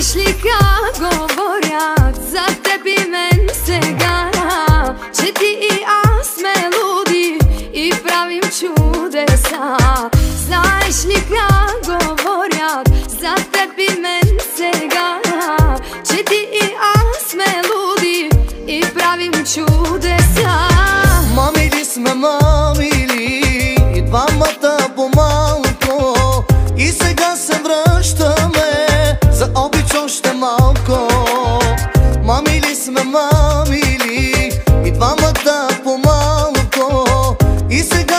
Знаеш ли как говорят за теб и мен сега, че ти и аз сме луди и правим чудеса? Знаеш ли как говорят за теб и мен сега, че ти и аз сме луди и правим чудеса? Мамили сме, мамили, и двамата по-малко, и сега се връщаме за обич още малко. Мамили сме, мамили, и двамата по-малко, и сега